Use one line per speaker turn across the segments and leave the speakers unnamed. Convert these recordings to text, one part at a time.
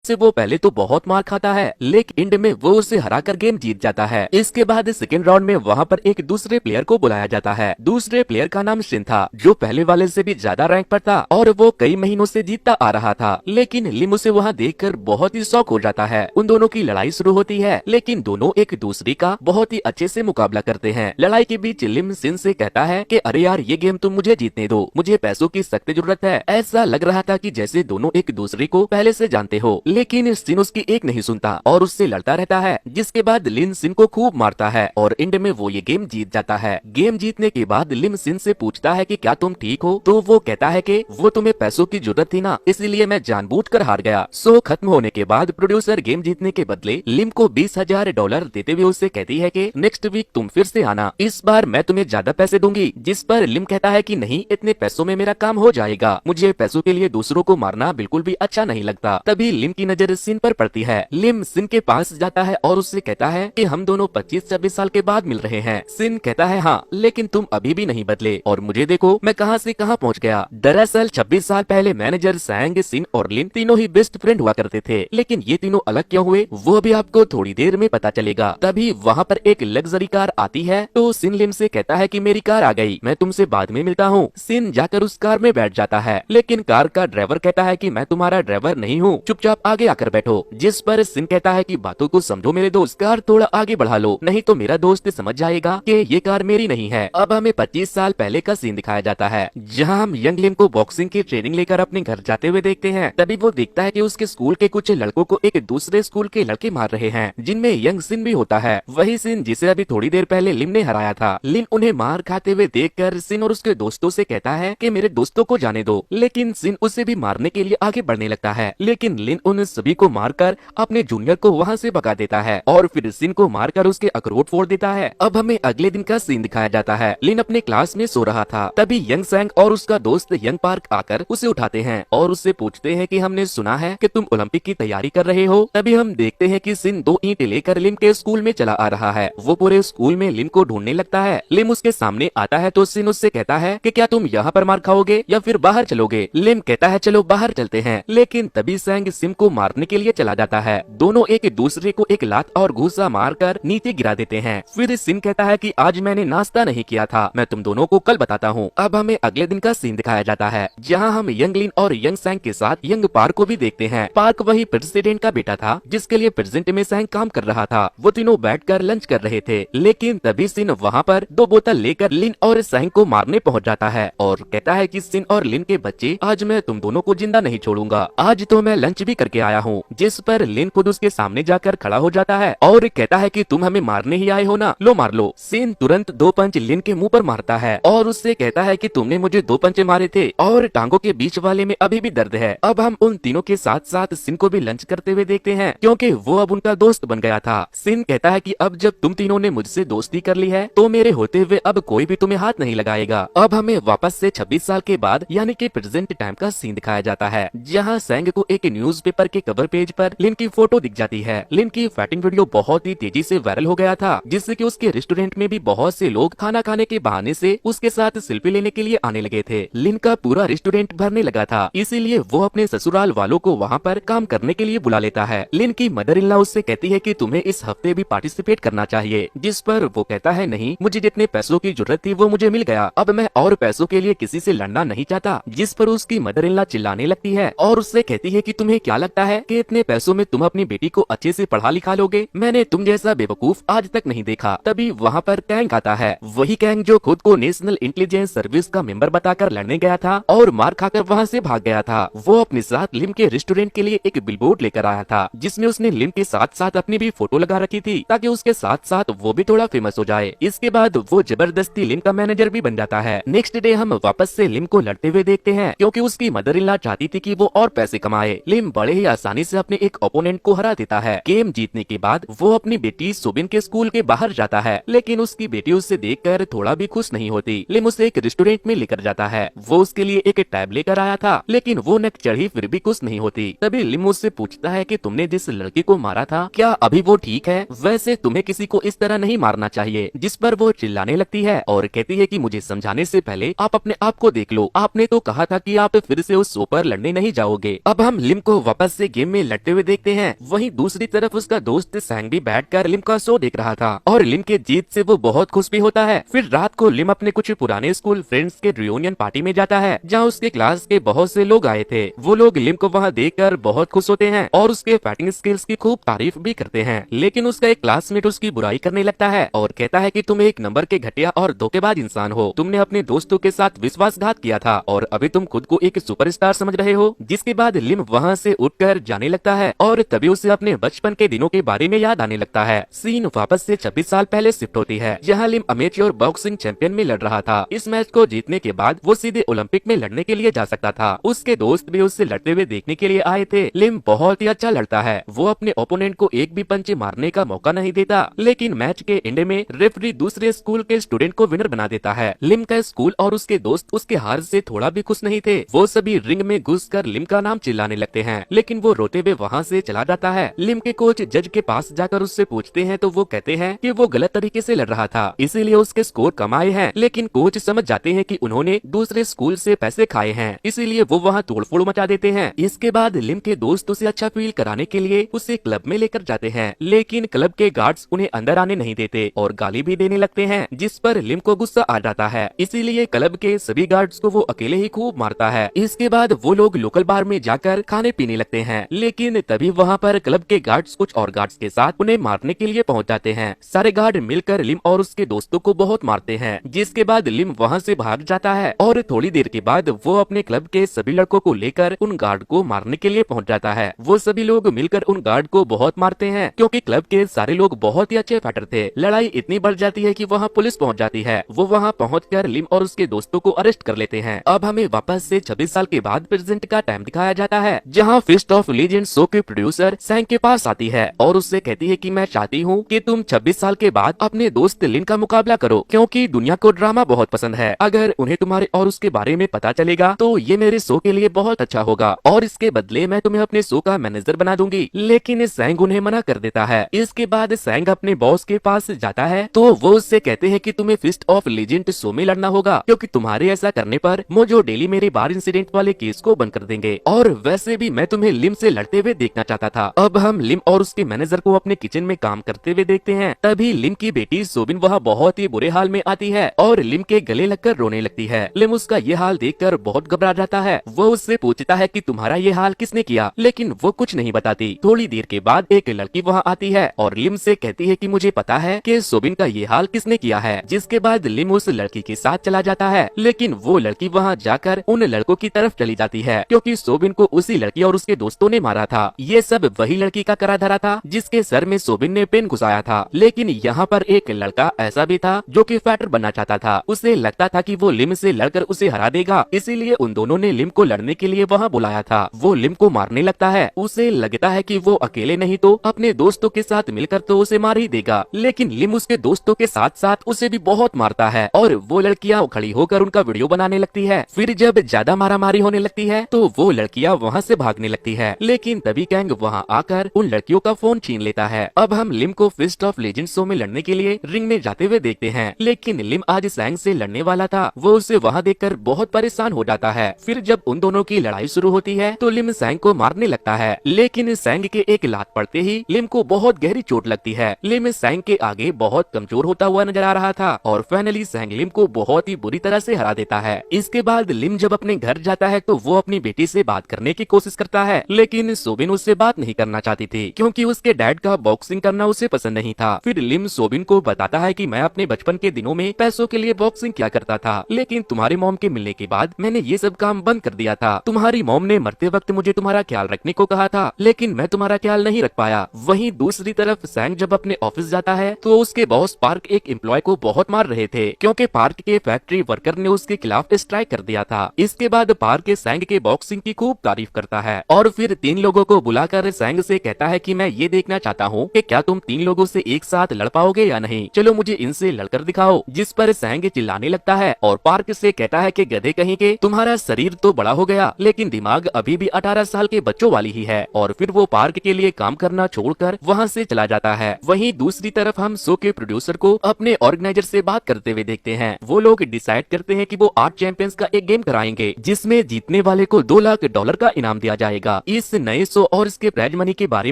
से वो पहले तो बहुत मार खाता है, लेकिन एंड में वो उसे हराकर गेम जीत जाता है। इसके बाद सेकेंड राउंड में वहाँ पर एक दूसरे प्लेयर को बुलाया जाता है। दूसरे प्लेयर का नाम शिन था, जो पहले वाले से भी ज्यादा रैंक पर था और वो कई महीनों से जीतता आ रहा था। लेकिन लिम उसे वहाँ देखकर बहुत ही शॉक हो जाता है। उन दोनों की लड़ाई शुरू होती है, लेकिन दोनों एक दूसरे का बहुत ही अच्छे से मुकाबला करते हैं। लड़ाई के बीच लिम शिन से कहता है कि अरे यार, ये गेम तुम मुझे जीतने दो, मुझे पैसों की सख्त जरूरत है। ऐसा लग रहा था कि जैसे दोनों एक दूसरे को पहले से जानते हो, लेकिन शिन उसकी एक नहीं सुनता और उससे लड़ता रहता है। जिसके बाद लिन शिन को खूब मारता है और एंड में वो ये गेम जीत जाता है। गेम जीतने के बाद लिम शिन से पूछता है कि क्या तुम ठीक हो, तो वो कहता है कि वो तुम्हें पैसों की जरूरत थी ना, इसलिए मैं जानबूझकर हार गया। शो खत्म होने के बाद प्रोड्यूसर गेम जीतने के बदले लिम को $20,000 देते हुए उससे कहती है कि नेक्स्ट वीक तुम फिर से आना, इस बार मैं तुम्हें ज्यादा पैसे दूंगी। जिस पर लिम कहता है कि नहीं, इतने पैसों में मेरा काम हो जाएगा, मुझे पैसों के लिए दूसरों को मारना बिल्कुल भी अच्छा नहीं लगता। तभी लिम की नजर शिन पर पड़ती है। लिम शिन के पास जाता है और उससे कहता है कि हम दोनों 25-26 साल के बाद मिल रहे हैं। शिन कहता है हाँ, लेकिन तुम अभी भी नहीं बदले और मुझे देखो मैं कहां से कहां पहुंच गया। दरअसल 26 साल पहले मैनेजर सैंग, शिन और लिन तीनों ही बेस्ट फ्रेंड हुआ करते थे, लेकिन ये तीनों अलग क्यों हुए वो भी आपको थोड़ी देर में पता चलेगा। तभी वहाँ पर एक लग्जरी कार आती है, तो शिन लिम से कहता है कि मेरी कार आ गई, मैं तुमसे बाद में मिलता हूँ। शिन जाकर उस कार में बैठ जाता है, लेकिन कार का ड्राइवर कहता है कि मैं तुम्हारा ड्राइवर नहीं हूँ, चुपचाप आगे आकर बैठो। जिस पर शिन कहता है कि बातों को समझो मेरे दोस्त, कार थोड़ा आगे बढ़ा लो, नहीं तो मेरा दोस्त समझ जाएगा कि ये कार मेरी नहीं है। अब हमें 25 साल पहले का सीन दिखाया जाता है, जहाँ हम यंग लिम को बॉक्सिंग की ट्रेनिंग लेकर अपने घर जाते हुए देखते हैं। तभी वो देखता है कि उसके स्कूल के कुछ लड़कों को एक दूसरे स्कूल के लड़के मार रहे हैं, जिनमें यंग शिन भी होता है, वही शिन जिसे अभी थोड़ी देर पहले लिम ने हराया था। लिम उन्हें मार खाते हुए देखकर शिन और उसके दोस्तों से कहता है कि मेरे दोस्तों को जाने दो, लेकिन शिन उसे भी मारने के लिए आगे बढ़ने लगता है। लेकिन लिन उन सभी को मारकर अपने जूनियर को वहाँ से भगा देता है और फिर शिन को मारकर उसके अखरोट फोड़ देता है। अब हमें अगले दिन का सीन दिखाया जाता है। लिन अपने क्लास में सो रहा था, तभी यंग सैंग और उसका दोस्त यंग पार्क आकर उसे उठाते हैं और उससे पूछते हैं कि हमने सुना है कि तुम ओलंपिक की तैयारी कर रहे हो। तभी हम देखते हैं कि शिन 2 ईंट लेकर लिम के स्कूल में चला आ रहा है। वो पूरे स्कूल में लिम को ढूंढने लगता है। लिम उसके सामने आता है तो शिन उससे कहता है कि क्या तुम यहाँ पर मार खाओगे या फिर बाहर चलोगे। लिम कहता है चलो बाहर चलते हैं, लेकिन तभी सैंग शिन को मारने के लिए चला जाता है। दोनों एक दूसरे को एक लात और घूसा मारकर नीचे गिरा देते हैं। फिर शिन कहता है कि आज मैंने नाश्ता नहीं किया था, मैं तुम दोनों को कल बताता हूँ। अब हमें अगले दिन का सीन दिखाया जाता है, जहाँ हम यंग लिन और यंग सैंग के साथ यंग पार्क को भी देखते हैं। पार्क वही प्रेसिडेंट का बेटा था जिसके लिए प्रेजेंट में सैंग काम कर रहा था। वो तीनों बैठकर लंच कर रहे थे, लेकिन तभी शिन वहाँ पर 2 बोतल लेकर लिन और सैंग को मारने पहुँच जाता है और कहता है कि शिन और लिन के बच्चे, आज मैं तुम दोनों को जिंदा नहीं छोड़ूंगा, आज तो मैं लंच भी करके आया हूँ। जिस पर लिन खुद उसके सामने जाकर खड़ा हो जाता है और कहता है कि तुम हमें मारने ही आए हो ना, लो मार लो। शिन तुरंत 2 पंच लिन के मुंह पर मारता है और उससे कहता है कि तुमने मुझे 2 पंचे मारे थे और टांगों के बीच वाले में अभी भी दर्द है। अब हम उन तीनों के साथ साथ शिन को भी लंच करते हुए देखते हैं, क्योंकि वो अब उनका दोस्त बन गया था। शिन कहता है कि अब जब तुम तीनों ने मुझसे दोस्ती कर ली है तो मेरे होते हुए अब कोई भी तुम्हें हाथ नहीं लगाएगा। अब हमें वापस से 26 साल के बाद यानी कि प्रेजेंट टाइम का सीन दिखाया जाता है, जहाँ सैंग को एक न्यूज़पेपर के कवर पेज पर लिन की फोटो दिख जाती है। लिन की फाइटिंग वीडियो बहुत ही तेजी से वायरल हो गया था, जिससे कि उसके रेस्टोरेंट में भी बहुत से लोग खाना खाने के बहाने से उसके साथ सेल्फी लेने के लिए आने लगे थे। लिन का पूरा रेस्टोरेंट भरने लगा था, इसीलिए वो अपने ससुराल वालों को वहाँ पर काम करने के लिए बुला लेता है। लिन की मदर इन लॉ उससे कहती है कि तुम्हें इस हफ्ते भी पार्टिसिपेट करना चाहिए, जिस पर वो कहता है नहीं, मुझे जितने पैसों की जरूरत थी वो मुझे मिल गया, अब मैं और पैसों के लिए किसी से लड़ना नहीं चाहता। जिस पर उसकी मदर इन लॉ चिल्लाने लगती है और उससे कहती है कि तुम्हें क्या लगता है कि इतने पैसों में तुम अपनी बेटी को अच्छे से पढ़ा लिखा लोगे, मैंने तुम जैसा बेवकूफ आज तक नहीं देखा। तभी वहाँ पर कैंग आता है, वही कैंग जो खुद को नेशनल इंटेलिजेंस सर्विस का मेंबर बताकर लड़ने गया था और मार खाकर वहाँ से भाग गया था। वो अपने साथ लिम के रेस्टोरेंट के लिए एक बिलबोर्ड लेकर आया था, जिसमें उसने लिम के साथ साथ अपनी भी फोटो लगा रखी थी, ताकि उसके साथ साथ वो भी थोड़ा फेमस हो जाए। इसके बाद वो जबरदस्ती लिम का मैनेजर भी बन जाता है। नेक्स्ट डे हम वापस से लिम को लड़ते हुए देखते हैं, क्योंकि उसकी मदर इन लॉ चाहती थी कि वो और पैसे कमाए। लिम बड़े ही आसानी से अपने एक ओपोनेंट को हरा देता है। गेम जीतने के बाद वो अपनी बेटी सुबिन के स्कूल के बाहर जाता है, लेकिन उसकी बेटी उससे देखकर थोड़ा भी खुश नहीं होती। लिम उसे एक रेस्टोरेंट में लेकर जाता है। वो उसके लिए एक टैब लेकर आया था, लेकिन वो नक चढ़ी फिर भी खुश नहीं होती। तभी लिम उससे पूछता है कि तुमने जिस लड़की को मारा था क्या अभी वो ठीक है? वैसे तुम्हें किसी को इस तरह नहीं मारना चाहिए। जिस पर वो चिल्लाने लगती है और कहती है कि मुझे समझाने से पहले आप अपने आप को देख लो, आपने तो कहा था कि आप फिर से उस शो पर लड़ने नहीं जाओगे। अब हम लिम को वापस से गेम में लड़ते हुए देखते हैं। वहीं दूसरी तरफ उसका दोस्त सैंग भी बैठकर लिम का शो देख रहा था और लिम के जीत से वो बहुत खुश भी होता है। फिर रात को लिम अपने कुछ पुराने स्कूल फ्रेंड्स के रियूनियन पार्टी में जाता है जहाँ उसके क्लास के बहुत से लोग आए थे। वो लोग लिम को वहाँ देखकर बहुत खुश होते हैं और उसके फाइटिंग स्किल्स की खूब तारीफ भी करते हैं। लेकिन उसका एक क्लासमेट उसकी बुराई करने लगता है और कहता है कि तुम एक नंबर के घटिया और धोखेबाज इंसान हो। तुमने अपने दोस्तों के साथ विश्वासघात किया था और अभी तुम खुद को एक सुपरस्टार समझ रहे हो। जिसके बाद लिम वहाँ से उठकर जाने लगता है और तभी उसे अपने बचपन के दिनों के बारे में याद आने लगता है। सीन वापस से 26 साल पहले शिफ्ट होती है जहाँ लिम अमेच्योर बॉक्सिंग चैंपियन में लड़ रहा था। इस मैच को जीतने के बाद वो सीधे ओलंपिक में लड़ने के लिए जा सकता था। उसके दोस्त भी उससे लड़ते हुए देखने के लिए आए थे। लिम बहुत ही अच्छा लड़ता है। वो अपने ओपोनेंट को एक भी पंच मारने का मौका नहीं देता। लेकिन मैच के एंड में रेफरी दूसरे स्कूल के स्टूडेंट को विनर बना देता है। लिम का स्कूल और उसके दोस्त उसके हार से थोड़ा भी खुश नहीं थे। वो सभी रिंग में घुसकर लिम का नाम चिल्लाने लगते हैं, लेकिन वो रोते हुए वहाँ से चला जाता है। लिम के कोच जज के पास जाकर उससे पूछते हैं तो वो कहते हैं कि वो गलत तरीके से लड़ रहा था, इसीलिए उसके स्कोर कम आए हैं। लेकिन कोच समझ जाते हैं कि उन्होंने दूसरे स्कूल से पैसे खाए हैं, इसीलिए वो वहाँ तोड़फोड़ मचा देते हैं। इसके बाद लिम के दोस्त उसे अच्छा फील कराने के लिए उसे क्लब में लेकर जाते हैं, लेकिन क्लब के गार्ड्स उन्हें अंदर आने नहीं देते और गाली भी देने लगते हैं, जिस पर लिम को गुस्सा आ जाता है। इसीलिए क्लब के सभी गार्ड्स को वो अकेले ही खूब मारता है। इसके बाद वो लोग लोकल बार में जाकर खाने पीने लगते हैं, लेकिन तभी वहाँ पर क्लब के गार्ड्स कुछ और गार्ड्स के साथ उन्हें मारने के लिए पहुँच जाते हैं। सारे गार्ड मिलकर लिम और उसके दोस्तों को बहुत मारते हैं, जिसके बाद लिम वहाँ से भाग जाता है और थोड़ी देर के बाद वो अपने क्लब के सभी लड़कों को लेकर उन गार्ड को मारने के लिए पहुँच जाता है। वो सभी लोग मिलकर उन गार्ड को बहुत मारते हैं क्योंकि क्लब के सारे लोग बहुत ही अच्छे फाइटर थे। लड़ाई इतनी बढ़ जाती है कि वहाँ पुलिस पहुँच जाती है। वो वहाँ पहुँचकर लिम और उसके दोस्तों को अरेस्ट कर लेते हैं। अब हमें वापस से 26 साल के बाद प्रेजेंट का टाइम दिखाया जाता है, जहाँ फिस्ट ऑफ लीजेंड शो की प्रोड्यूसर सैंग के पास आती है और उससे कहती है कि मैं चाहती हूँ कि तुम 26 साल के बाद अपने दोस्त लिन का मुकाबला करो, क्योंकि दुनिया को ड्रामा बहुत पसंद है। अगर उन्हें तुम्हारे और उसके बारे में पता चलेगा तो ये मेरे शो के लिए बहुत अच्छा होगा और इसके बदले मैं तुम्हें अपने शो का मैनेजर बना दूंगी। लेकिन सैंग उन्हें मना कर देता है। इसके बाद सैंग अपने बॉस के पास जाता है तो वो उससे कहते हैं कि तुम्हें फिस्ट ऑफ लीजेंड शो में लड़ना होगा, क्योंकि तुम्हारे ऐसा करने पर मोजो डेली मेरे बार इंसिडेंट वाले केस को बंद कर देंगे और वैसे भी मैं तुम्हें लिम से लड़ते हुए देखना चाहता था। अब हम लिम और उसके मैनेजर को अपने किचन में काम करते हुए देखते हैं। तभी लिम की बेटी सोबिन वहाँ बहुत ही बुरे हाल में आती है और लिम के गले लगकर रोने लगती है। लिम उसका ये हाल देखकर बहुत घबरा जाता है। वो उससे पूछता है कि तुम्हारा ये हाल किसने किया, लेकिन वो कुछ नहीं बताती। थोड़ी देर के बाद एक लड़की वहाँ आती है और लिम से कहती है कि मुझे पता है कि सोबिन का ये हाल किसने किया है। जिसके बाद लिम उस लड़की के साथ चला जाता है, लेकिन वो लड़की वहाँ जाकर उन लड़कों की तरफ चली जाती है क्योंकि सोबिन को उसी लड़की और उसके दोस्तों ने मारा था। ये सब वही लड़की का करा धरा था जिसके सर में सोबिन ने पेन घुसाया था। लेकिन यहाँ पर एक लड़का ऐसा भी था जो कि फाइटर बनना चाहता था। उसे लगता था कि वो लिम से लड़कर उसे हरा देगा, इसीलिए उन दोनों ने लिम को लड़ने के लिए वहाँ बुलाया था। वो लिम को मारने लगता है। उसे लगता है कि वो अकेले नहीं तो अपने दोस्तों के साथ मिलकर तो उसे मार ही देगा, लेकिन लिम उसके दोस्तों के साथ साथ उसे भी बहुत मारता है और वो लड़कियाँ खड़ी होकर उनका वीडियो बनाने लगती है। फिर जब ज्यादा मारामारी होने लगती है तो वो लड़कियाँ वहाँ से भागने लगती है, लेकिन तभी कैंग वहाँ आकर उन लड़कियों का फोन छीन लेता है। अब हम लिम को फिस्ट ऑफ लीजेंड शो में लड़ने के लिए रिंग में जाते हुए देखते हैं, लेकिन लिम आज सैंग से लड़ने वाला था। वो उसे वहाँ देखकर बहुत परेशान हो जाता है। फिर जब उन दोनों की लड़ाई शुरू होती है तो लिम सैंग को मारने लगता है, लेकिन सैंग के एक लात पड़ते ही लिम को बहुत गहरी चोट लगती है। लिम सैंग के आगे बहुत कमजोर होता हुआ नजर आ रहा था और फाइनली सैंग लिम को बहुत ही बुरी तरह से हरा देता है। इसके बाद लिम जब अपने घर जाता है तो वो अपनी बेटी से बात करने की कोशिश करता है, लेकिन सोबिन उससे बात नहीं करना चाहती थी क्योंकि उसके डैड का बॉक्सिंग करना उसे पसंद नहीं था। फिर लिम सोबिन को बताता है कि मैं अपने बचपन के दिनों में पैसों के लिए बॉक्सिंग किया करता था, लेकिन तुम्हारी मॉम के मिलने के बाद मैंने ये सब काम बंद कर दिया था। तुम्हारी मॉम ने मरते वक्त मुझे तुम्हारा ख्याल रखने को कहा था, लेकिन मैं तुम्हारा ख्याल नहीं रख पाया। वहीं दूसरी तरफ सैंग जब अपने ऑफिस जाता है तो उसके बॉस पार्क एक एम्प्लॉय को बहुत मार रहे थे क्योंकि पार्क के फैक्ट्री वर्कर ने उसके खिलाफ स्ट्राइक कर दिया था। इसके बाद पार्क सैंग के बॉक्सिंग की खूब तारीफ करता है और फिर 3 लोगों को बुलाकर सैंग से कहता है कि मैं ये देखना चाहता हूँ कि क्या तुम 3 लोगों से एक साथ लड़ पाओगे या नहीं, चलो मुझे इनसे लड़कर दिखाओ। जिस पर सैंग चिल्लाने लगता है और पार्क से कहता है कि गधे कहीं के, तुम्हारा शरीर तो बड़ा हो गया लेकिन दिमाग अभी भी 18 साल के बच्चों वाली ही है। और फिर वो पार्क के लिए काम करना छोड़कर वहाँ से चला जाता है। वहीं दूसरी तरफ हम शो के प्रोड्यूसर को अपने ऑर्गेनाइजर से बात करते हुए देखते हैं। वो लोग डिसाइड करते हैं कि वो 8 चैंपियंस का एक गेम कराएंगे जिसमें जीतने वाले को $2 लाख का इनाम दिया जाएगा। था। इस नए शो और इसके प्राइज मनी के बारे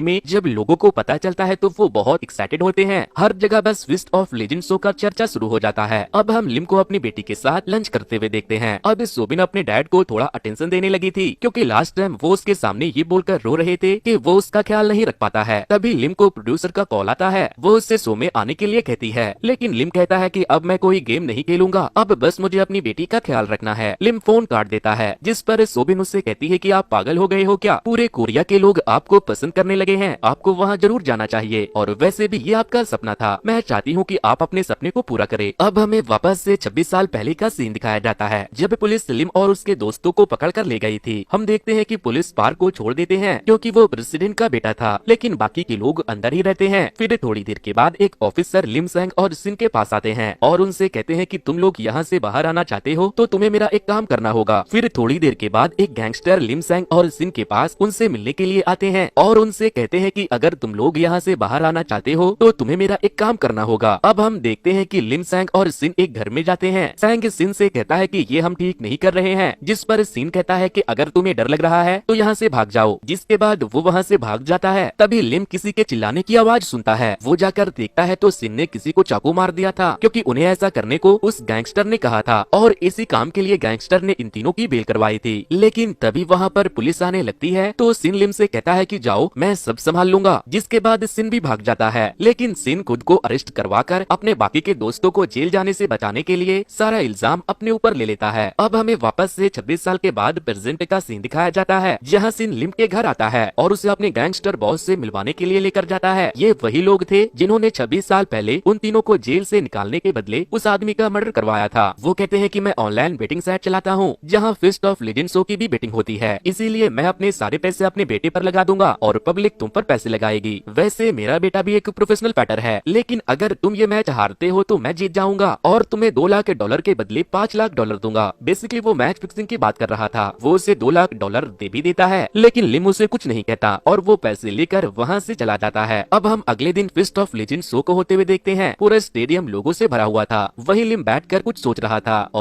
में जब लोगों को पता चलता है तो वो बहुत एक्साइटेड होते हैं। हर जगह बस फिस्ट ऑफ लेजेंड शो का चर्चा शुरू हो जाता है। अब हम लिम को अपनी बेटी के साथ लंच करते हुए देखते हैं। अब सोबिन अपने डैड को थोड़ा अटेंशन देने लगी थी, क्योंकि लास्ट टाइम वो उसके सामने ये बोलकर रो रहे थे कि वो उसका ख्याल नहीं रख पाता है। तभी लिम को प्रोड्यूसर का कॉल आता है। वो उससे शो में आने के लिए कहती है, लेकिन लिम कहता है कि अब मैं कोई गेम नहीं खेलूंगा, अब बस मुझे अपनी बेटी का ख्याल रखना है। लिम फोन काट देता है, जिस पर सोबिन उससे कहती है कि आप पागल हो गए हो क्या? पूरे कोरिया के लोग आपको पसंद करने लगे हैं, आपको वहाँ जरूर जाना चाहिए, और वैसे भी ये आपका सपना था। मैं चाहती हूँ कि आप अपने सपने को पूरा करें। अब हमें वापस से 26 साल पहले का सीन दिखाया जाता है, जब पुलिस लिम और उसके दोस्तों को पकड़ कर ले गई थी। हम देखते हैं कि पुलिस पार्क को छोड़ देते हैं, क्योंकि वो प्रेसिडेंट का बेटा था, लेकिन बाकी के लोग अंदर ही रहते हैं। फिर थोड़ी देर के बाद एक ऑफिसर लिम सैंग और सिन के पास आते हैं और उनसे कहते हैं कि तुम लोग यहाँ से बाहर आना चाहते हो तो तुम्हें मेरा एक काम करना होगा। फिर थोड़ी देर के बाद एक गैंगस्टर लिम सैंग और सिन के पास उनसे मिलने के लिए आते हैं और उनसे कहते हैं कि अगर तुम लोग यहाँ से बाहर आना चाहते हो तो तुम्हें मेरा एक काम करना होगा। अब हम देखते हैं कि लिम सैंग और सिन एक घर में जाते हैं। सैंग सिन से कहता है कि ये हम ठीक नहीं कर रहे हैं, जिस पर सिन कहता है कि अगर तुम्हें डर लग रहा है तो यहाँ से भाग जाओ। जिसके बाद वो वहाँ से भाग जाता है। तभी लिम किसी के चिल्लाने की आवाज सुनता है। वो जाकर देखता है तो सिन ने किसी को चाकू मार दिया था, क्योंकि उन्हें ऐसा करने को उस गैंगस्टर ने कहा था, और इसी काम के लिए गैंगस्टर ने इन तीनों की बेल करवाई थी। लेकिन तभी वहाँ पर पुलिस आने लगती है तो सिन लिम से कहता है कि जाओ, मैं सब संभाल लूंगा। जिसके बाद सिन भी भाग जाता है, लेकिन सिन खुद को अरेस्ट करवाकर अपने बाकी के दोस्तों को जेल जाने से बचाने के लिए सारा इल्जाम अपने ऊपर ले लेता है। अब हमें वापस से 26 साल के बाद प्रेजेंट का सीन दिखाया जाता है, जहाँ सिन लिम के घर आता है और उसे अपने गैंगस्टर बॉस से मिलवाने के लिए लेकर जाता है। ये वही लोग थे जिन्होंने 26 साल पहले उन तीनों को जेल से निकालने के बदले उस आदमी का मर्डर करवाया था। वो कहते हैं कि मैं ऑनलाइन बेटिंग साइट चलाता हूँ, जहाँ फिस्ट ऑफ लेजेंड शो की भी बेटिंग होती है, इसीलिए मैं अपने सारे पैसे अपने बेटे पर लगा दूंगा और पब्लिक तुम पर पैसे लगाएगी। वैसे मेरा बेटा भी एक प्रोफेशनल फाइटर है, लेकिन अगर तुम ये मैच हारते हो तो मैं जीत जाऊंगा और तुम्हें $2 लाख के बदले $5 लाख दूंगा। बेसिकली वो मैच फिक्सिंग की बात कर रहा था। वो उसे $2 लाख दे भी देता है, लेकिन लिम उसे कुछ नहीं कहता और वो पैसे लेकर वहाँ से चला जाता है। अब हम अगले दिन फिस्ट ऑफ लेजेंड शो को होते हुए देखते हैं। पूरा स्टेडियम लोगों से भरा हुआ था। वही लिम बैठकर कुछ सोच रहा था और